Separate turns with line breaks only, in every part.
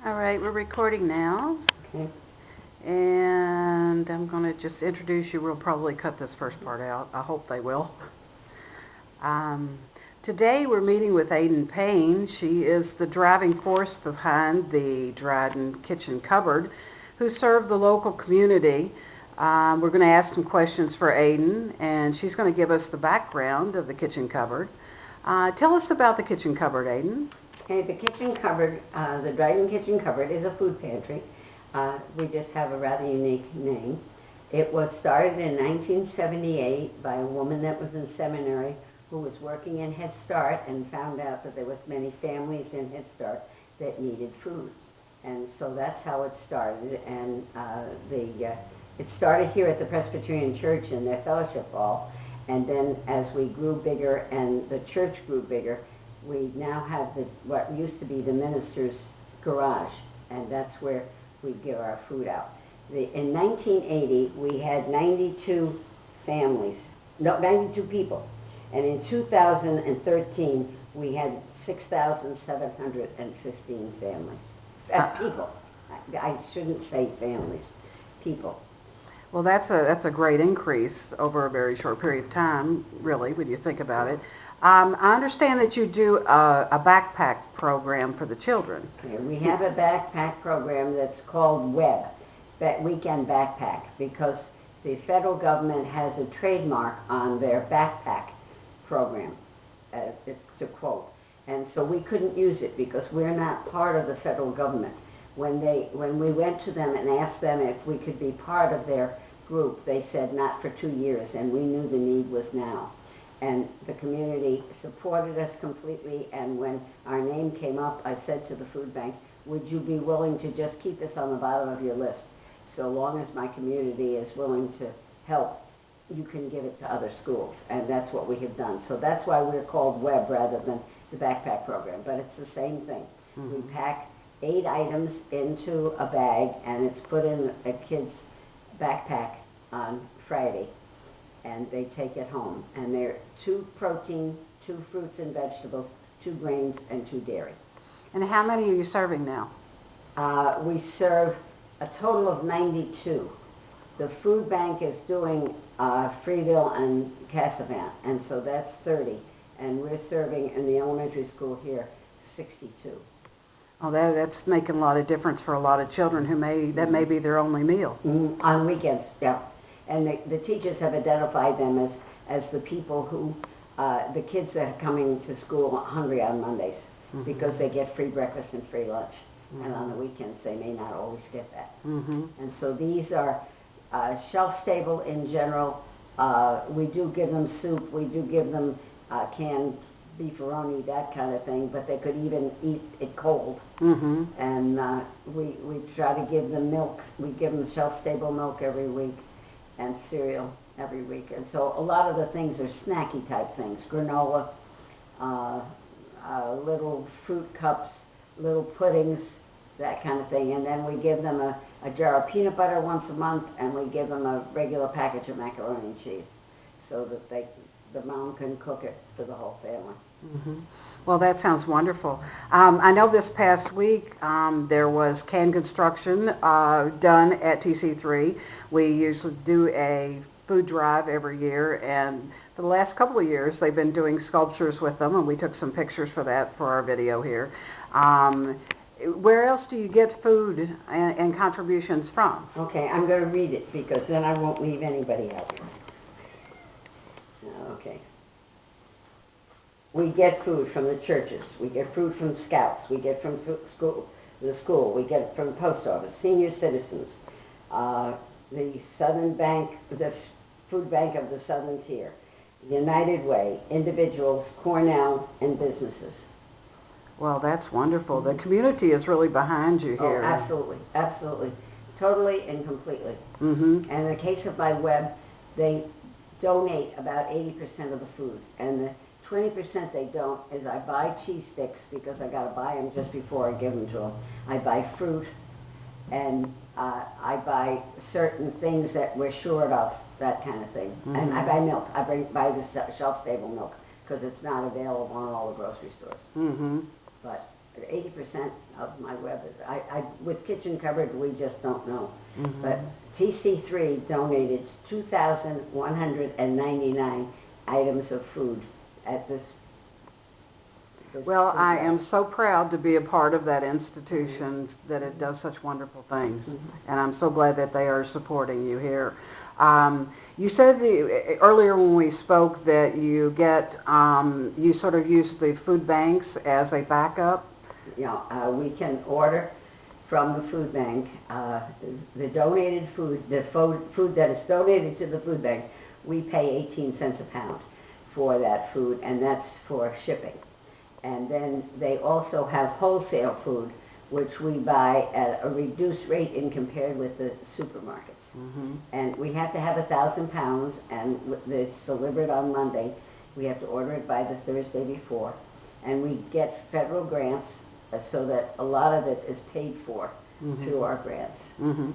All right, we're recording now.
Okay.
And I'm going to just introduce you. We'll probably cut this first part out. I hope they will. Today we're meeting with Aiden Payne. She is the driving force behind the Dryden Kitchen Cupboard, who serve the local community. We're going to ask some questions for Aiden, and she's going to give us the background of the kitchen cupboard. Tell us about the kitchen cupboard, Aiden.
Okay, the kitchen cupboard, the Dryden Kitchen Cupboard is a food pantry. We just have a rather unique name. It was started in 1978 by a woman that was in seminary who was working in Head Start and found out that there was many families in Head Start that needed food. And so that's how it started. And it started here at the Presbyterian Church in their fellowship hall. And then as we grew bigger and the church grew bigger, we now have what used to be the minister's garage, and that's where we give our food out. In 1980, we had 92 people, and in 2013, we had 6,715 families. People. I shouldn't say families. People.
Well, that's a great increase over a very short period of time, really, when you think about it. I understand that you do a backpack program for the children.
Okay, we have a backpack program that's called WEB, Weekend Backpack, because the federal government has a trademark on their backpack program, to quote. And so we couldn't use it because we're not part of the federal government. When we went to them and asked them if we could be part of their group, they said not for 2 years, and we knew the need was now. And the community supported us completely, and when our name came up, I said to the food bank, would you be willing to just keep us on the bottom of your list? So long as my community is willing to help, you can give it to other schools, and that's what we have done. So that's why we're called WEB rather than the backpack program, but it's the same thing. Mm-hmm. We pack 8 items into a bag, and it's put in a kid's backpack on Friday, and they take it home. And they're 2 protein, 2 fruits and vegetables, 2 grains, and 2 dairy.
And how many are you serving now?
We serve a total of 92. The food bank is doing Freeville and Cassavant, and so that's 30. And we're serving in the elementary school here 62.
Oh, that's making a lot of difference for a lot of children who that may be their only meal.
Mm-hmm. On weekends, yeah. And the teachers have identified them as the people who, the kids that are coming to school hungry on Mondays, mm-hmm. because they get free breakfast and free lunch. Mm-hmm. And on the weekends they may not always get that. Mm-hmm. And so these are shelf-stable in general. We do give them soup, we do give them canned beefaroni, that kind of thing, but they could even eat it cold. Mm-hmm. And we try to give them milk. We give them shelf-stable milk every week, and cereal every week. And so a lot of the things are snacky type things, granola, little fruit cups, little puddings, that kind of thing. And then we give them a jar of peanut butter once a month, and we give them a regular package of macaroni and cheese so that the mom can cook it for the whole family.
Mm-hmm. Well, that sounds wonderful. I know this past week there was can construction done at TC3. We usually do a food drive every year, and for the last couple of years they've been doing sculptures with them, and we took some pictures for that for our video here. Where else do you get food and contributions from?
Okay, I'm going to read it because then I won't leave anybody out. Okay. We get food from the churches. We get food from scouts. We get from the school. We get it from the post office, senior citizens, the Southern Bank, the food bank of the Southern Tier, United Way, individuals, Cornell, and businesses.
Well, that's wonderful. The community is really behind you here.
Oh, absolutely, absolutely, totally and completely. Mm-hmm. And in the case of my web, they donate about 80% of the food, and the 20% they don't is I buy cheese sticks because I got to buy them just before I give them to them. I buy fruit, and I buy certain things that we're short of, that kind of thing. Mm-hmm. And I buy milk. I buy the shelf-stable milk because it's not available in all the grocery stores. Mm-hmm. But 80% of my web is, with Kitchen Cupboard, we just don't know.
Mhm.
But TC3 donated 2,199 items of food at this.
Well,
food
I
drive.
am so proud to be a part of that institution, that it does such wonderful things. And I'm so glad that they are supporting you here. You said earlier when we spoke that you you sort of use the food banks as a backup.
You know, we can order from the food bank the donated food, the food that is donated to the food bank. We pay 18 cents a pound for that food, and that's for shipping. And then they also have wholesale food, which we buy at a reduced rate in compared with the supermarkets.
Mm-hmm.
And we have to have 1,000 pounds, and it's delivered on Monday. We have to order it by the Thursday before. And we get federal grants so that a lot of it is paid for through our grants.
Mm-hmm.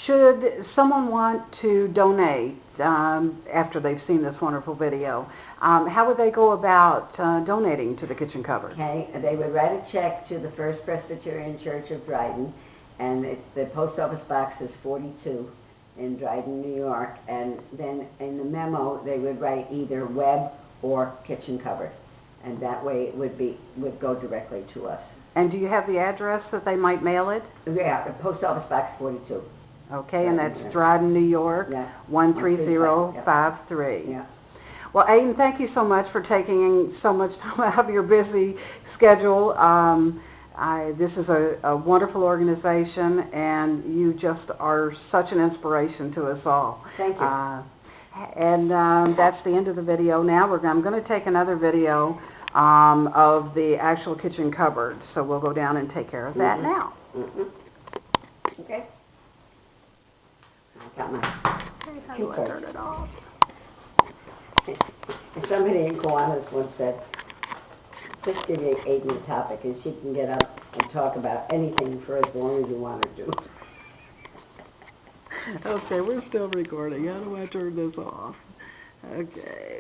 Should someone want to donate after they've seen this wonderful video, how would they go about donating to the Kitchen Cupboard?
Okay, they would write a check to the First Presbyterian Church of Dryden, and the post office box is 42 in Dryden, New York, and then in the memo they would write either Web or Kitchen Cupboard, and that way it would go directly to us.
And do you have the address that they might mail it?
Yeah, the post office box 42.
Okay, and that's Dryden, New York,
Yeah.
13053.
Yeah.
Well, Aiden, thank you so much for taking so much time out of your busy schedule. This is a wonderful organization, and you just are such an inspiration to us all.
Thank you.
That's the end of the video. Now I'm going to take another video of the actual kitchen cupboard, so we'll go down and take care of that now.
Okay. I got my
How do I turn it off?
Somebody in Kiwanis once said, just give Aiden a topic and she can get up and talk about anything for as long as you want her to.
Okay, we're still recording. How do I turn this off? Okay.